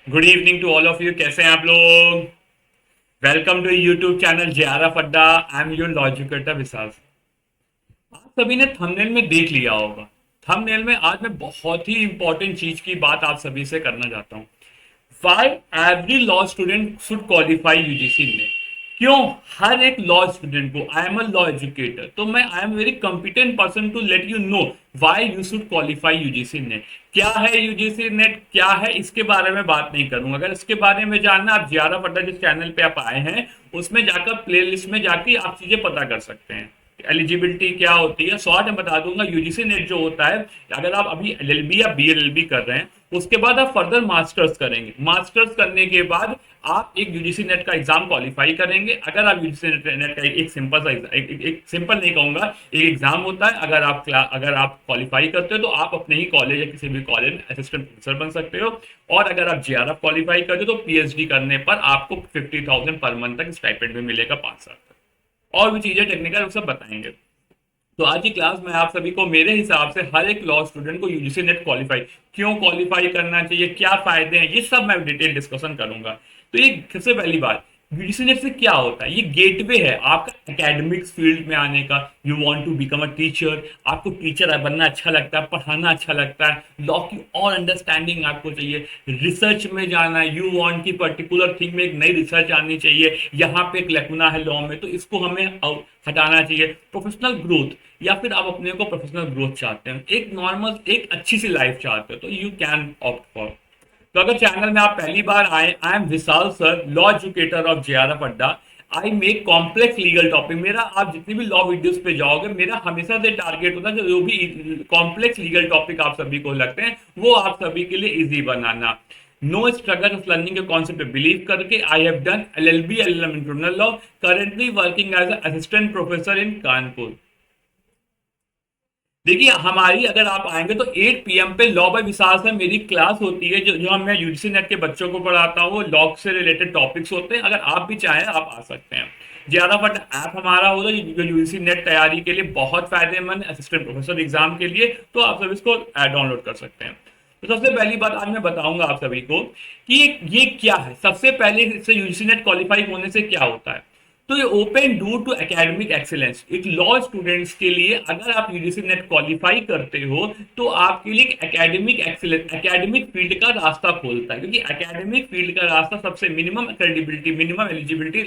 Good evening to all of you. कैसे हैं आप लोग? Welcome to YouTube channel JRF Adda. I am your law educator Vishal. आप सभी ने थंबनेल में देख लिया होगा। थंबनेल में आज मैं बहुत ही इंपॉर्टेंट चीज की बात आप सभी से करना चाहता हूँ। Why every law student should qualify UGC NET. क्यों हर एक लॉ स्टूडेंट को, I am a law educator, तो मैं I am very competent person to let you know why you should qualify UGC NET. क्या है यूजीसी नेट, क्या है, इसके बारे में बात नहीं करूंगा। अगर इसके बारे में जानना, आप ज्यादा पता जिस चैनल पे आप आए हैं उसमें जाकर प्लेलिस्ट में जाके आप चीजें पता कर सकते हैं। एलिजिबिलिटी क्या होती है शॉर्ट में बता दूंगा। यूजीसी नेट जो होता है, अगर आप अभी एलएलबी या बीएलएलबी कर रहे हैं, उसके बाद आप फर्दर मास्टर्स करेंगे। मास्टर्स करने के बाद आप एक यूजीसी नेट का एग्जाम क्वालिफाई करेंगे। अगर आप यूजीसी नेट का एक सिंपल सा एक सिंपल नहीं कहूंगा, एक एग्जाम होता है। अगर आप क्वालिफाई करते हो तो आप अपने ही कॉलेज या किसी भी कॉलेज में असिस्टेंट प्रोफेसर बन सकते हो। और अगर आप जेआरएफ क्वालिफाई करते हो तो पीएचडी करने पर आपको 50,000 पर मंथ तक स्टाइपेंड भी मिलेगा 5 साल तक। और भी चीजें टेक्निकल वो सब बताएंगे। तो आज की क्लास में आप सभी को, मेरे हिसाब से हर एक लॉ स्टूडेंट को यूजीसी नेट क्वालिफाई, क्यों क्वालिफाई करना चाहिए, क्या फायदे हैं, ये सब मैं डिटेल डिस्कशन करूंगा। तो ये सबसे पहली बात, यूजीसी नेट से क्या होता है? ये गेटवे है आपका एकेडमिक्स फील्ड में आने का। You want to become a teacher, आपको टीचर बनना अच्छा लगता है, पढ़ाना अच्छा लगता है, लॉ की और अंडरस्टैंडिंग आपको चाहिए, रिसर्च में जाना है, यू वांट की पर्टिकुलर थिंग में एक नई रिसर्च आनी चाहिए, यहाँ पे एक लेकुना है लॉ में तो इसको हमें हटाना चाहिए। प्रोफेशनल ग्रोथ, या फिर आप अपने को प्रोफेशनल ग्रोथ चाहते हैं, एक नॉर्मल एक अच्छी सी लाइफ चाहते हो, तो यू कैन ऑप्ट फॉर। तो अगर चैनल में आप पहली बार आए, I am Vishal sir, law educator of JRF Adda. I make complex legal topic. मेरा आप जितनी भी लॉ वीडियोस पे जाओगे, मेरा हमेशा से टारगेट होता है जो भी कॉम्प्लेक्स लीगल टॉपिक आप सभी को लगते हैं वो आप सभी के लिए इजी बनाना। नो स्ट्रगल ऑफ लर्निंग के कॉन्सेप्ट पे बिलीव करके I have done LLB LLM in criminal law, currently working as assistant professor in Kanpur. देखिए हमारी, अगर आप आएंगे तो 8 PM पे लॉ बाय विशाल से मेरी क्लास होती है, जो हम मैं यूजीसी नेट के बच्चों को पढ़ाता हूँ। लॉ से रिलेटेड टॉपिक्स होते हैं। अगर आप भी चाहें आप आ सकते हैं। ज्यादा बट ऐप हमारा होता है जो यूजीसी नेट तैयारी के लिए बहुत फायदेमंद, असिस्टेंट प्रोफेसर एग्जाम के लिए, तो आप सब इसको डाउनलोड कर सकते हैं। तो सबसे पहली बात आज मैं बताऊंगा आप सभी को कि ये क्या है। सबसे पहले इससे यूजीसी नेट क्वालिफाई होने से क्या होता है, तो ये open door to academic excellence. एक लॉ स्टूडेंट्स के लिए अगर आप यूजीसी नेट क्वालिफाई करते हो तो आपके लिए एकेडमिक एक्सीलेंस, एकेडमिक फील्ड का रास्ता खोलता है, क्योंकि एकेडमिक फील्ड का रास्ता सबसे minimum credibility, minimum eligibility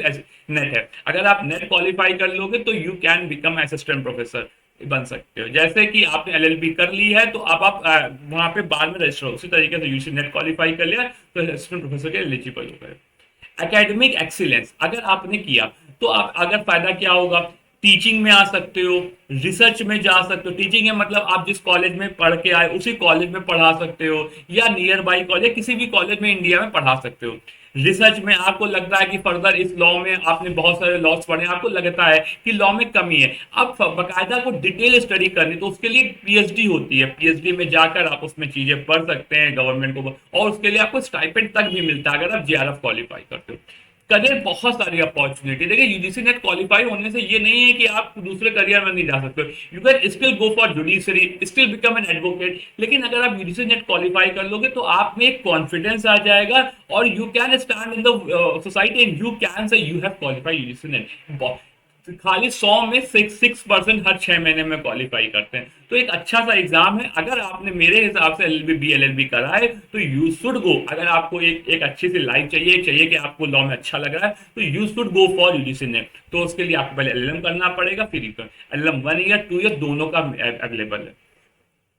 net है। अगर आप नेट क्वालिफाई कर लोगे तो you can become assistant professor बन सकते हो। जैसे कि आपने एलएलबी कर ली है तो अब आप वहां पे बाद में रजिस्टर हो, उसी तरीके से यूजीसी नेट क्वालिफाई कर लिया तो असिस्टेंट प्रोफेसर के एलिजिबल हो गए। एकेडमिक एक्सीलेंस अगर आपने किया तो आप, अगर फायदा क्या होगा, टीचिंग में आ सकते हो, रिसर्च में जा सकते हो। टीचिंग है मतलब आप जिस कॉलेज में पढ़ के आए उसी कॉलेज में पढ़ा सकते हो, या नियर बाई कॉलेज, किसी भी कॉलेज में इंडिया में पढ़ा सकते हो। रिसर्च में आपको लगता है कि फर्दर इस लॉ में आपने बहुत सारे लॉस पढ़े, आपको लगता है कि लॉ में कमी है, अब बकायदा को डिटेल स्टडी करनी, तो उसके लिए पीएचडी होती है। पीएचडी में जाकर आप उसमें चीजें पढ़ सकते हैं गवर्नमेंट को, और उसके लिए आपको स्टाइपेंड तक भी मिलता है अगर आप जेआरएफ क्वालिफाई करते हो। करियर बहुत सारी अपॉर्चुनिटी। देखिए यूजीसी नेट क्वालिफाई होने से ये नहीं है कि आप दूसरे करियर में नहीं जा सकते। You can still go for judiciary, still become an advocate, लेकिन अगर आप यूजीसी नेट क्वालिफाई कर लोगे तो आप में एक कॉन्फिडेंस आ जाएगा और you can stand in the society and you can say you have qualify UGC net. खाली 100 में 6% हर 6 महीने में क्वालिफाई करते हैं, तो एक अच्छा सा एग्जाम है। अगर आपने मेरे हिसाब से एलएलबी बीएलएलबी करा है तो यू शुड गो। अगर आपको एक अच्छी सी लाइफ चाहिए कि आपको लॉ में अच्छा लग रहा है, तो you should go for UGC net. तो उसके लिए आपको पहले एलएलएम करना पड़ेगा, फिर एलएलएम 1 ईयर 2 ईयर दोनों का अवेलेबल है।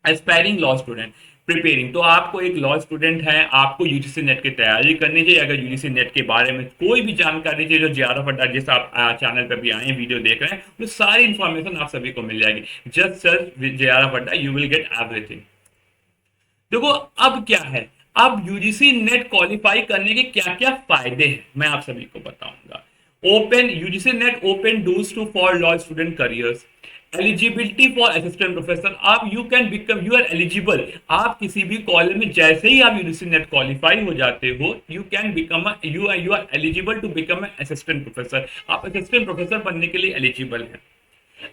एस्पायरिंग लॉ स्टूडेंट प्रिपेयरिंग, तो आपको एक लॉ स्टूडेंट है, आपको यूजीसी नेट की तैयारी करनी चाहिए। अगर यूजीसी नेट के बारे में कोई भी जानकारी चाहिए, जो जेआरएफ अड्डा जिस आप चैनल पर भी आए वीडियो देख रहे हैं, तो सारी इंफॉर्मेशन आप सभी को मिल जाएगी। जस्ट सर्च जेआरएफ अड्डा, यू विल गेट एवरीथिंग। देखो अब क्या है, अब यूजीसी नेट क्वालिफाई करने के क्या क्या फायदे हैं मैं आप सभी को बताऊंगा। Open UGC NET open doors to for law student careers. Eligibility for assistant professor, आप you can become, you are eligible. आप किसी भी कॉलेज में जैसे ही आप यूजीसी नेट क्वालिफाई हो जाते हो, you can become you are eligible to become assistant professor. आप असिस्टेंट प्रोफेसर बनने के लिए एलिजिबल हैं।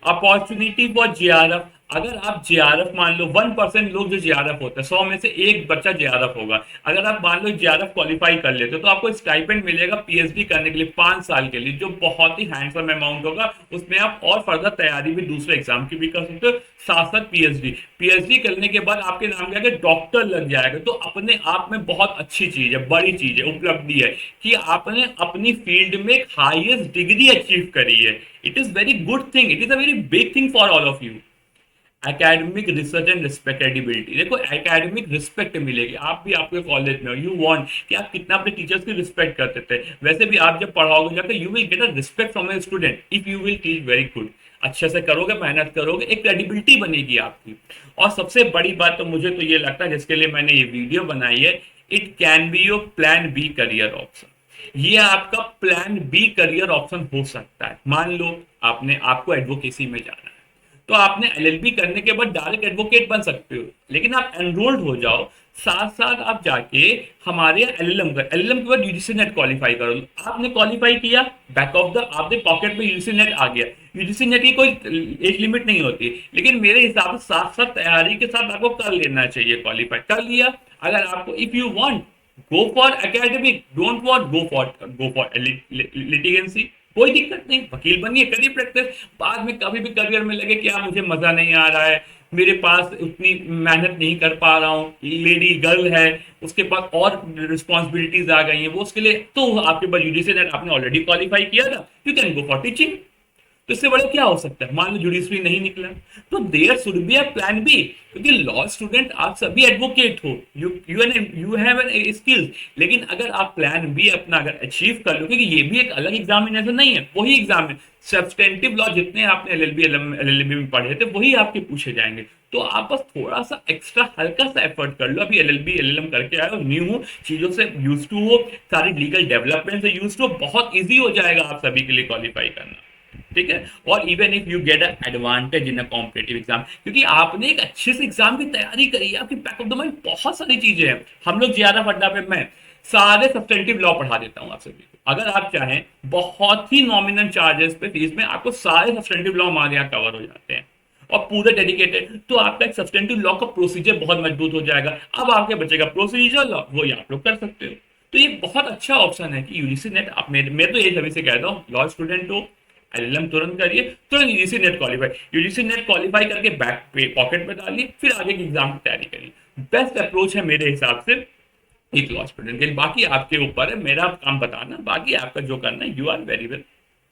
अपॉर्चुनिटी फॉर जेआरएफ, अगर आप जेआरएफ मान लो 1% लोग जो जेआरएफ होते हैं 100 में से एक बच्चा जेआरएफ होगा, अगर आप मान लो जेआरएफ क्वालिफाई कर लेते हो तो आपको स्टाइपेंड मिलेगा पीएचडी करने के लिए 5 साल के लिए, जो बहुत ही हैंडसम अमाउंट होगा। उसमें आप और फर्दर तैयारी भी दूसरे एग्जाम की भी कर सकते हो, साथ साथ पीएचडी पीएचडी करने के बाद आपके नाम के आगे डॉक्टर लग जाएगा। तो अपने आप में बहुत अच्छी चीज है, बड़ी चीज है, उपलब्धि है कि आपने अपनी फील्ड में हाईएस्ट डिग्री अचीव करी है। It is very good thing, it is a very big thing for all of you. Academic research and respectability, देखो एकेडमिक रिस्पेक्ट मिलेगी, आप भी आपके कॉलेज में हो, यू वांट कि आप कितना अपने टीचर्स की रिस्पेक्ट करते थे, वैसे भी आप जब पढ़ाओगे जाकर you will get a respect from a student if you will teach very good. अच्छे से करोगे, मेहनत करोगे, एक क्रेडिबिलिटी बनेगी आपकी। और सबसे बड़ी बात तो मुझे तो ये लगता है जिसके लिए मैंने ये वीडियो बनाई है, it can be your plan B career option. ये आपका प्लान बी करियर ऑप्शन हो सकता है। मान लो आपको एडवोकेसी में जाना है, तो आपने एलएलबी करने के बाद डायरेक्ट एडवोकेट बन सकते हो, लेकिन आप एनरोल्ड हो जाओ, साथ साथ आप जाके हमारे एलएलएम कर, एलएलएम के बाद यूजीसी नेट क्वालिफाई करो। आपने क्वालिफाई किया, बैक ऑफ द आपके पॉकेट में यूजीसी नेट आ गया। यूजीसी नेट की कोई एज लिमिट नहीं होती, लेकिन मेरे हिसाब से साथ साथ तैयारी के साथ आपको कर लेना चाहिए। क्वालिफाई कर लिया, अगर आपको if you want go for academic, don't want go for litigancy, कोई दिक्कत नहीं, वकील बनिए, करिए प्रैक्टिस। बाद में कभी भी करियर में लगे कि मुझे मजा नहीं आ रहा है, मेरे पास उतनी मेहनत नहीं कर पा रहा हूँ, लेडी गर्ल है, उसके पास और रिस्पॉन्सिबिलिटीज आ गई हैं, वो उसके लिए तो आपके पास यूजीसी नेट आपने ऑलरेडी क्वालिफाई किया था, you can go for teaching. तो इससे बड़ा क्या हो सकता है? मान लो जुडिशरी नहीं निकला, तो there should be a plan B, क्योंकि लॉ स्टूडेंट आप सभी एडवोकेट हो, यू हैव एन स्किल्स। लेकिन अगर आप प्लान बी अपना अगर अचीव कर लो, क्योंकि ये भी एक अलग एग्जामिनेशन नहीं है, वही एग्जाम है, सब्सटेंटिव लॉ जितने आपने एलएलबी में पढ़े थे वही आपके पूछे जाएंगे। तो आप बस थोड़ा सा एक्स्ट्रा हल्का सा एफर्ट कर लो। अभी एलएलबी एलएलएम करके आए हो, न्यू हो, चीजों से यूज टू हो, सारी लीगल डेवलपमेंट से यूज टू हो, बहुत ईजी हो जाएगा आप सभी के लिए क्वालिफाई करना। ठीक है, और even if you get advantage in a competitive exam, क्योंकि आपने एक अच्छे से एग्जाम की तैयारी करी है, आपकी बैक ऑफ द माइंड बहुत सारी चीजें हैं। हम लोग जीआरएफ अड्डा पे मैं सारे सब्सटेंटिव लॉ पढ़ा देता हूँ आप सभी को। अगर आप चाहें बहुत ही नॉमिनल चार्जेस पे फीस में आपको सारे सब्सटेंटिव लॉ हमारे यहाँ कवर हो जाते हैं, और पूरे डेडिकेटेड। तो आपका एक सब्सटेंटिव लॉ का प्रोसीजर बहुत मजबूत हो जाएगा। अब आपके बचेगा प्रोसीजर लॉ, वो आप लोग कर सकते हो। तो ये बहुत अच्छा ऑप्शन है कि यूजीसी नेट आप, मैं तो ये सभी से कहता हूँ, लॉ स्टूडेंट हो, एलएलएम तुरंत करिए, तुरंत UGC NET qualify, UGC NET qualify करके बैक पे पॉकेट में डालिए, फिर आगे की एग्जाम की तैयारी करिए। बेस्ट अप्रोच है मेरे हिसाब से एक लॉ स्टूडेंट के लिए। बाकी आपके ऊपर है, मेरा काम बताना, बाकी आपका जो करना है, you are very well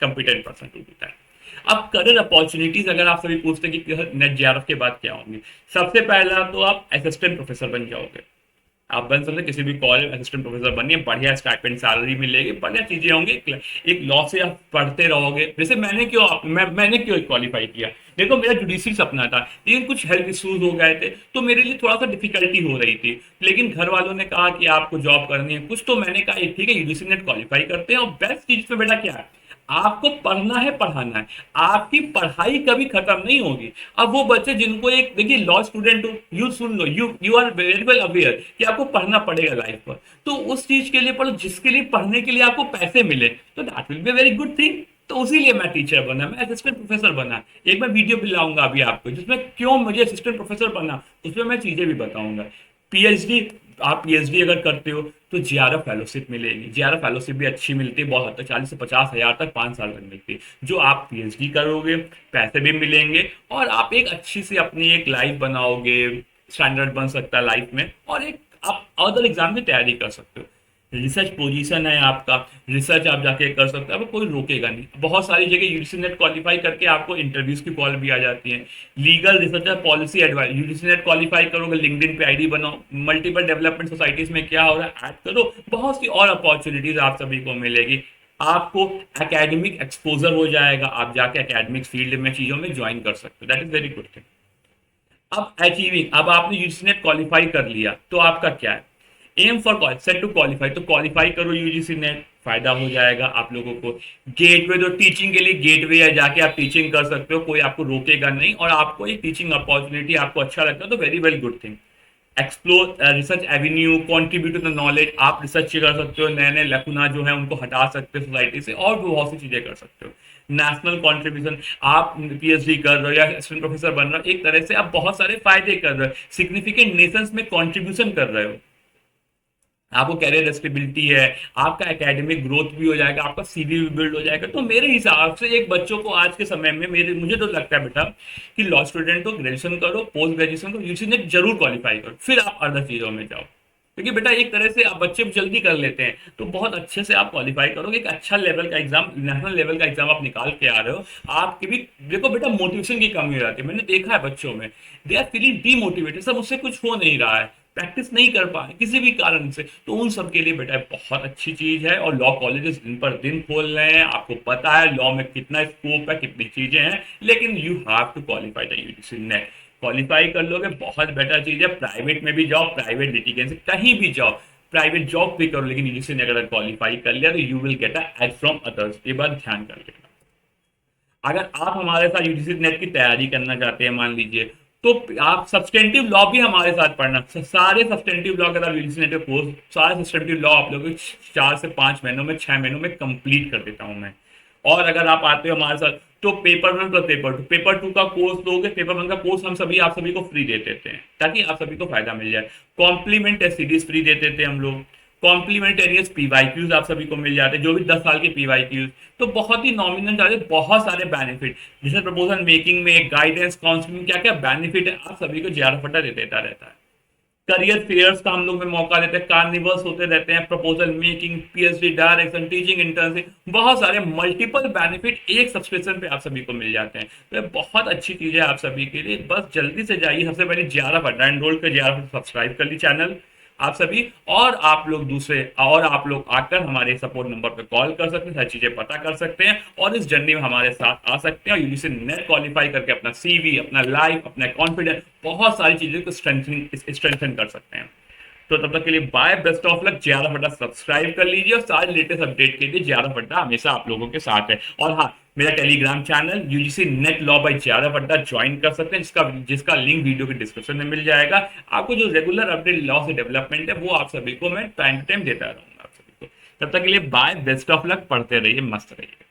competent person to do that. अब करियर अपॉर्चुनिटीज अगर आप सभी पूछते हैं कि नेट जेआरएफ के बाद क्या होंगे, सबसे पहला तो आप असिस्टेंट प्रोफेसर बन जाओगे। आप बन सकते, किसी भी कॉलेज में असिस्टेंट प्रोफेसर बनिए, बढ़िया स्टाइपेंड सैलरी मिलेगी, बढ़िया चीजें होंगी। एक लॉ से आप पढ़ते रहोगे। जैसे मैंने क्यों क्वालिफाई किया, देखो मेरा जुडिशरी सपना था, लेकिन कुछ हेल्थ इश्यूज हो गए थे, तो मेरे लिए थोड़ा सा डिफिकल्टी हो रही थी। लेकिन घर वालों ने कहा कि आपको जॉब करनी है कुछ, तो मैंने कहा ठीक है यूजीसी नेट क्वालिफाई करते हैं। और बेस्ट चीज में बेटा क्या है, आपको पढ़ना है, पढ़ाना है, आपकी पढ़ाई कभी खत्म नहीं होगी। अब वो बच्चे जिनको, एक देखिए लॉ स्टूडेंट हो, यू सुन लो, you are very well aware कि आपको पढ़ना पड़ेगा लाइफ पर, तो उस चीज के लिए पढ़ो जिसके लिए पढ़ने के लिए आपको पैसे मिले, तो that will be very good thing. तो उसी मैं टीचर बना, मैं असिस्टेंट प्रोफेसर बना। एक मैं वीडियो भी लाऊंगा अभी आपको, जिसमें क्यों मुझे असिस्टेंट प्रोफेसर बना, उसमें मैं चीजें भी बताऊंगा। पीएचडी, आप पीएचडी अगर करते हो तो जीआरएफ फेलोशिप मिलेगी। जीआरएफ फेलोशिप भी अच्छी मिलती है, बहुत 40 से 50 हजार तक 5 साल तक मिलती है। जो आप पीएचडी करोगे पैसे भी मिलेंगे, और आप एक अच्छी सी अपनी एक लाइफ बनाओगे, स्टैंडर्ड बन सकता है लाइफ में, और एक आप अदर एग्जाम की तैयारी कर सकते हो। रिसर्च पोजीशन है आपका, रिसर्च आप जाके कर सकते हो, आपको कोई रोकेगा नहीं। बहुत सारी जगह यूजीसी नेट क्वालिफाई करके आपको इंटरव्यूज की कॉल भी आ जाती है। Legal researcher, policy advice, UGC NET qualify करोगे, लिंक्डइन पे आईडी बनाओ, मल्टीपल डेवलपमेंट सोसाइटीज में क्या हो रहा है ऐड करो, बहुत सी और अपॉर्चुनिटीज आप सभी को मिलेगी। आपको एकेडमिक एक्सपोजर हो जाएगा, आप जाके एकेडमिक फील्ड में चीजों में ज्वाइन कर सकते हो, that is very good thing. अब अचीविंग, अब आपने यूजीसी नेट क्वालिफाई कर लिया तो आपका क्या है, aim for set to qualify, तो क्वालिफाई करो यूजीसी नेट, फायदा हो जाएगा आप लोगों को। गेटवे, तो टीचिंग के लिए गेटवे है, जाके आप टीचिंग कर सकते हो, कोई आपको रोकेगा नहीं, और आपको ये टीचिंग अपॉर्चुनिटी आपको अच्छा लगता है तो very well good thing. Explore research avenue, contribute to the knowledge, आप रिसर्च कर सकते हो, नए नए लकुना जो है उनको हटा सकते हो सोसाइटी से, और भी बहुत सी चीजें कर सकते हो। नेशनल कंट्रीब्यूशन, आप पीएचडी कर रहे हो या असिस्टेंट प्रोफेसर बन रहे हो, एक तरह से आप बहुत सारे फायदे कर रहे हो, सिग्निफिकेंट नेशंस में कंट्रीब्यूशन कर रहे हो, आपको कैरियर स्टेबिलिटी है, आपका एकेडमिक ग्रोथ भी हो जाएगा, आपका सीवी भी बिल्ड हो जाएगा। तो मेरे हिसाब से एक बच्चों को आज के समय में, मेरे मुझे तो लगता है बेटा कि लॉ स्टूडेंट को ग्रेजुएशन करो, पोस्ट ग्रेजुएशन करो, यूजी नेट जरूर क्वालिफाई करो, फिर आप अदर चीजों में जाओ। क्योंकि बेटा एक तरह से आप बच्चे जल्दी कर लेते हैं तो बहुत अच्छे से आप क्वालिफाई करोगे, एक अच्छा लेवल का एग्जाम, नेशनल लेवल का एग्जाम आप निकाल के आ रहे हो, आपकी भी देखो बेटा मोटिवेशन की कमी हो जाती है। मैंने देखा है बच्चों में, दे आर फीलिंग डीमोटिवेटेड, सब मुझसे कुछ हो नहीं रहा है, प्रैक्टिस नहीं कर पाए किसी भी कारण से, तो उन सब के लिए बेटा बहुत अच्छी चीज है। और लॉ कॉलेजेस दिन पर दिन खोल रहे हैं, आपको पता है लॉ में कितना स्कोप है, कितनी चीजें हैं, लेकिन you have to qualify the UGC NET. Qualify कर लोगे बहुत बेटर चीज है, प्राइवेट में भी जाओ, प्राइवेट लिटिगेशन से कहीं भी जाओ, प्राइवेट जॉब भी करो, लेकिन यूजीसी ने अगर क्वालिफाई कर लिया तो you will get a edge from others. ये बात ध्यान कर लेना। अगर आप हमारे साथ यूजीसी नेट की तैयारी करना चाहते हैं मान लीजिए, तो आप सब्सटेंटिव लॉ भी हमारे साथ पढ़ना, सारे सब्सटेंटिव लॉ अगर आप यूजीसी नेट के कोर्स, सारे सब्सटेंटिव लॉ आप लोगों को 4 से 5 महीनों में, 6 महीनों में कंप्लीट कर देता हूं मैं। और अगर आप आते हो हमारे साथ तो पेपर 1 प्लस पेपर 2 का कोर्स लोगे, पेपर 1 का कोर्स हम सभी आप सभी को फ्री दे देते हैं ताकि आप सभी को फायदा मिल जाए। कॉम्प्लीमेंट टेस्ट सीरीज फ्री देते थे हम लोग, कॉम्प्लीमेंटेरियस पीवाईक्यूज आप सभी को मिल जाते हैं, जो भी 10 साल के पीवाईक्यूज, तो बहुत ही नॉमिनल चार्जेस, बहुत सारे बेनिफिट, जैसे प्रपोजल मेकिंग में, गाइडेंस काउंसलिंग, क्या क्या बेनिफिट है आप सभी को ज्यादा फटा दे देता रहता है। करियर फेयर्स का हम लोग में मौका देते हैं, कार्निवल्स होते रहते हैं, proposal making, PhD direction, teaching internship, बहुत सारे मल्टीपल बेनिफिट एक सब्सक्रिप्शन पे आप सभी को मिल जाते हैं। तो ये बहुत अच्छी चीज है आप सभी के लिए, बस जल्दी से जाइए, सबसे पहले ज्यादा फटा एनरोल कर, ज्यादा सब्सक्राइब कर ली चैनल आप सभी, और आप लोग दूसरे, और आप लोग आकर हमारे सपोर्ट नंबर पर कॉल कर सकते हैं, सारी चीजें पता कर सकते हैं और इस जर्नी में हमारे साथ आ सकते हैं और यूजीसी नेट क्वालिफाई करके अपना सीवी, अपना लाइफ, अपना कॉन्फिडेंस, बहुत सारी चीजों को स्ट्रेंथन कर सकते हैं। तो तब तक के लिए बाय, बेस्ट ऑफ लक, ज्यादा फटा सब्सक्राइब कर लीजिए और सारे लेटेस्ट अपडेट के लिए ज्यादा फटा हमेशा आप लोगों के साथ है। और हाँ, मेरा Telegram channel UGC net law by ज्यादा फटा ज्वाइन कर सकते हैं, जिसका जिसका लिंक वीडियो के डिस्क्रिप्शन में मिल जाएगा। आपको जो रेगुलर अपडेट लॉ से डेवलपमेंट है वो आप सभी को मैं टाइम टू टाइम देता रहूंगा आप सभी को। तब तक के लिए बाय, बेस्ट ऑफ लक, पढ़ते रहिए, मस्त रहिए।